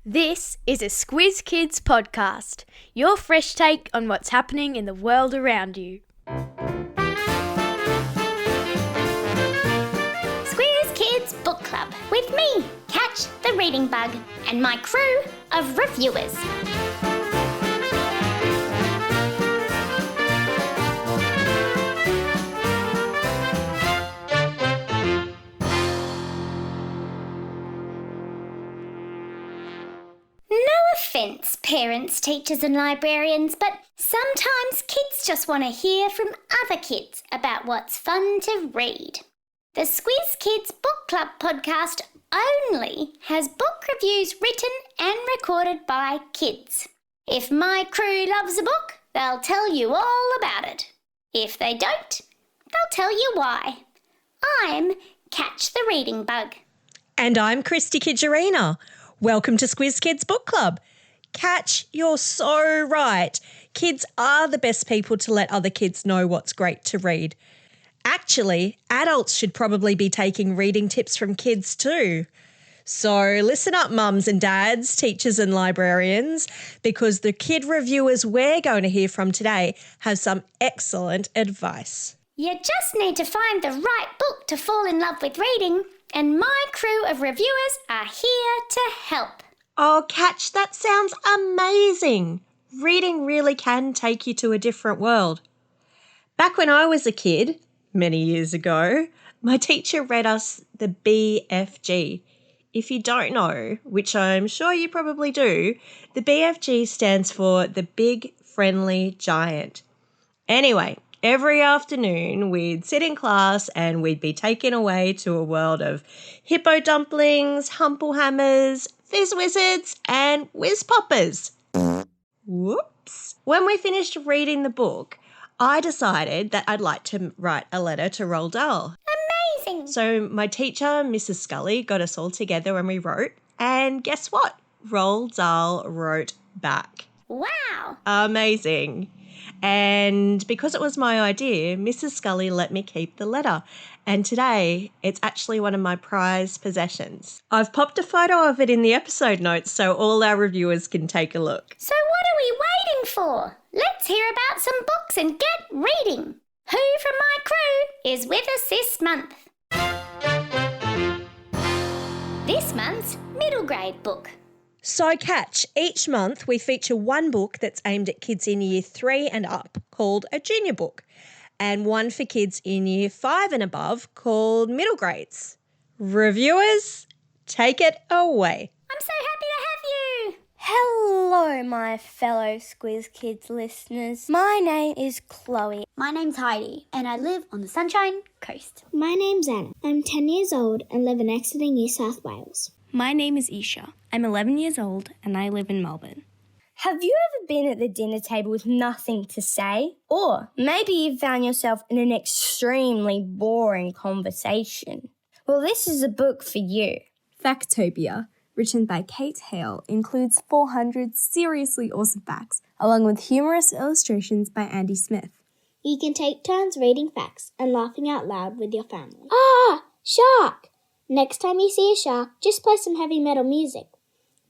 This is a Squiz Kids podcast, your fresh take on what's happening in the world around you. Squiz Kids Book Club with me, Catch the Reading Bug, and my crew of reviewers. No offence, parents, teachers and librarians, but sometimes kids just want to hear from other kids about what's fun to read. The Squiz Kids Book Club podcast only has book reviews written and recorded by kids. If my crew loves a book, they'll tell you all about it. If they don't, they'll tell you why. I'm Catch the Reading Bug. And I'm Christy Kijarina. Welcome to Squiz Kids Book Club. Catch, you're so right. Kids are the best people to let other kids know what's great to read. Actually, adults should probably be taking reading tips from kids too. So listen up, mums and dads, teachers and librarians, because the kid reviewers we're going to hear from today have some excellent advice. You just need to find the right book to fall in love with reading, and my crew of reviewers are here to help. Oh, Catch, that sounds amazing. Reading really can take you to a different world. Back when I was a kid, many years ago, my teacher read us the BFG. If you don't know, which I'm sure you probably do, the BFG stands for the Big Friendly Giant. Anyway, every afternoon we'd sit in class and we'd be taken away to a world of hippo dumplings, humple hammers, fizz wizards and whiz poppers. Whoops. When we finished reading the book, I decided that I'd like to write a letter to Roald Dahl. Amazing! So my teacher, Mrs. Scully, got us all together and we wrote. And guess what? Roald Dahl wrote back. Wow! Amazing. And because it was my idea, Mrs. Scully let me keep the letter. And today, it's actually one of my prized possessions. I've popped a photo of it in the episode notes so all our reviewers can take a look. So what are we waiting for? Let's hear about some books and get reading. Who from my crew is with us this month? This month's middle grade book. So Catch, each month we feature one book that's aimed at kids in year 3 and up called a junior book, and one for kids in year 5 and above called middle grades. Reviewers, take it away. I'm so happy to have you. Hello, my fellow Squiz Kids listeners. My name is Chloe. My name's Heidi and I live on the Sunshine Coast. My name's Anna. I'm 10 years old and live in Exeter, New South Wales. My name is Isha. I'm 11 years old and I live in Melbourne. Have you ever been at the dinner table with nothing to say? Or maybe you found yourself in an extremely boring conversation? Well, this is a book for you. Factopia, written by Kate Hale, includes 400 seriously awesome facts, along with humorous illustrations by Andy Smith. You can take turns reading facts and laughing out loud with your family. Ah, shark! Next time you see a shark, just play some heavy metal music.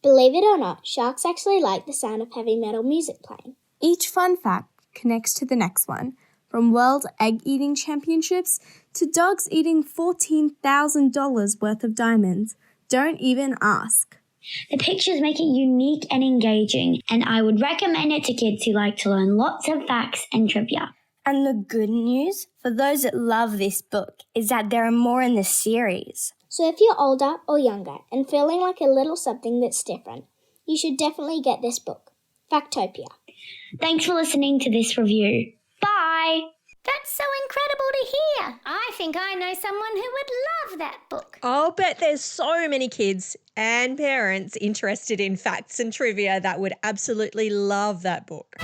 Believe it or not, sharks actually like the sound of heavy metal music playing. Each fun fact connects to the next one, from World Egg-Eating Championships to dogs eating $14,000 worth of diamonds. Don't even ask. The pictures make it unique and engaging, and I would recommend it to kids who like to learn lots of facts and trivia. And the good news for those that love this book is that there are more in the series. So if you're older or younger and feeling like a little something that's different, you should definitely get this book, Factopia. Thanks for listening to this review. Bye! That's so incredible to hear. I think I know someone who would love that book. I'll bet there's so many kids and parents interested in facts and trivia that would absolutely love that book.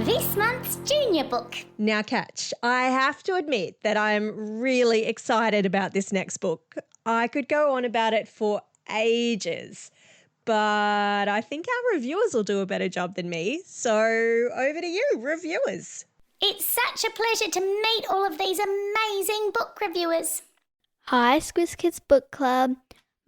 This month's junior book. Now, Catch, I have to admit that I'm really excited about this next book. I could go on about it for ages, but I think our reviewers will do a better job than me. So over to you, reviewers. It's such a pleasure to meet all of these amazing book reviewers. Hi, Squiz Kids Book Club.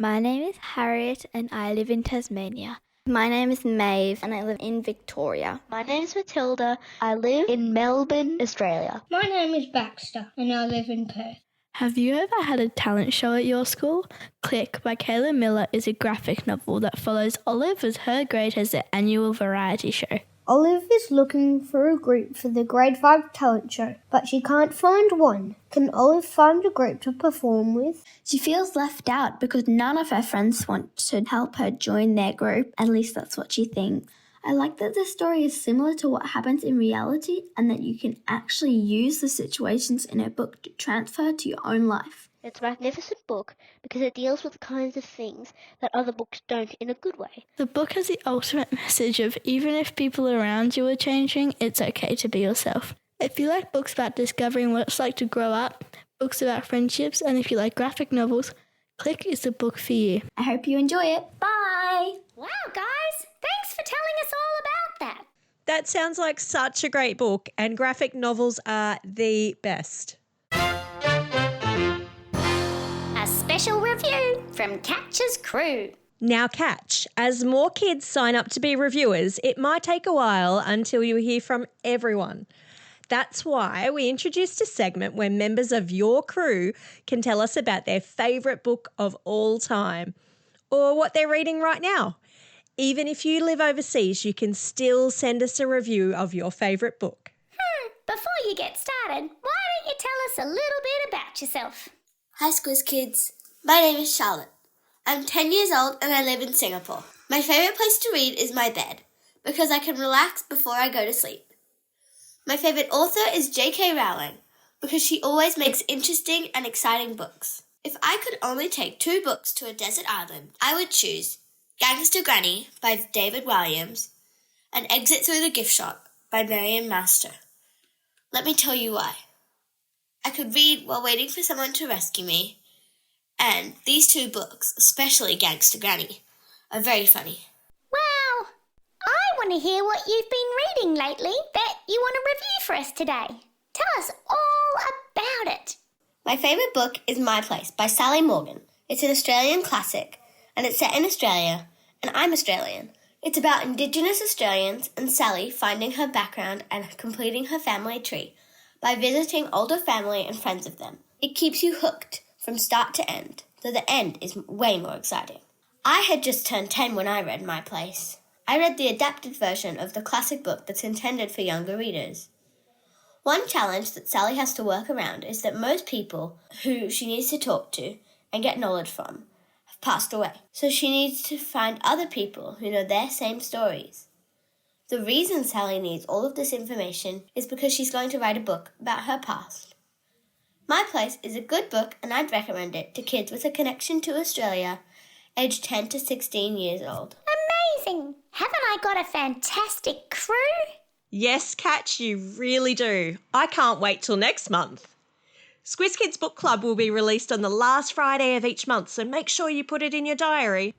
My name is Harriet and I live in Tasmania. My name is Maeve and I live in Victoria. My name is Matilda. I live in Melbourne, Australia. My name is Baxter and I live in Perth. Have you ever had a talent show at your school? Click by Kayla Miller is a graphic novel that follows Olive as her grade has their annual variety show. Olive is looking for a group for the Grade 5 talent show, but she can't find one. Can Olive find a group to perform with? She feels left out because none of her friends want to help her join their group. At least that's what she thinks. I like that the story is similar to what happens in reality and that you can actually use the situations in her book to transfer to your own life. It's a magnificent book because it deals with the kinds of things that other books don't in a good way. The book has the ultimate message of even if people around you are changing, it's okay to be yourself. If you like books about discovering what it's like to grow up, books about friendships, and if you like graphic novels, Click is the book for you. I hope you enjoy it. Bye! Wow, guys, thanks for telling us all about that. That sounds like such a great book, and graphic novels are the best. A special review from Catch's crew. Now catch, as more kids sign up to be reviewers, it might take a while until you hear from everyone. That's why we introduced a segment where members of your crew can tell us about their favourite book of all time or what they're reading right now. Even if you live overseas, you can still send us a review of your favourite book. Before you get started, why don't you tell us a little bit about yourself? Hi Squiz kids, my name is Charlotte. I'm 10 years old and I live in Singapore. My favourite place to read is my bed because I can relax before I go to sleep. My favourite author is J.K. Rowling because she always makes interesting and exciting books. If I could only take 2 books to a desert island, I would choose Gangster Granny by David Walliams and Exit Through the Gift Shop by Marian Master. Let me tell you why. I could read while waiting for someone to rescue me, and these 2 books, especially Gangster Granny, are very funny. Wow, I want to hear what you've been reading lately that you want to review for us today. Tell us all about it. My favourite book is My Place by Sally Morgan. It's an Australian classic, and it's set in Australia, and I'm Australian. It's about Indigenous Australians and Sally finding her background and completing her family tree by visiting older family and friends of them. It keeps you hooked from start to end, though the end is way more exciting. I had just turned 10 when I read My Place. I read the adapted version of the classic book that's intended for younger readers. One challenge that Sally has to work around is that most people who she needs to talk to and get knowledge from have passed away, so she needs to find other people who know their same stories. The reason Sally needs all of this information is because she's going to write a book about her past. My Place is a good book and I'd recommend it to kids with a connection to Australia, aged 10 to 16 years old. Amazing! Haven't I got a fantastic crew? Yes, Catch, you really do. I can't wait till next month. Squiz Kids Book Club will be released on the last Friday of each month, so make sure you put it in your diary.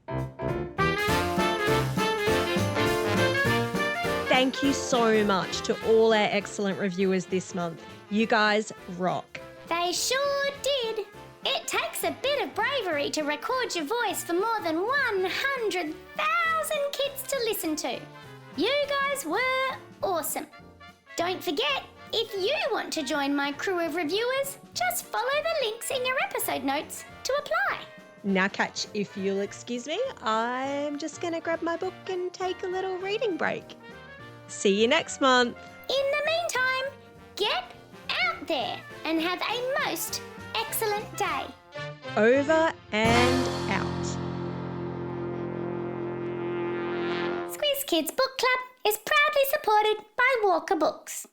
Thank you so much to all our excellent reviewers this month. You guys rock. They sure did. It takes a bit of bravery to record your voice for more than 100,000 kids to listen to. You guys were awesome. Don't forget, if you want to join my crew of reviewers, just follow the links in your episode notes to apply. Now, Catch, if you'll excuse me, I'm just going to grab my book and take a little reading break. See you next month. In the meantime, get out there and have a most excellent day. Over and out. Squiz Kids Book Club is proudly supported by Walker Books.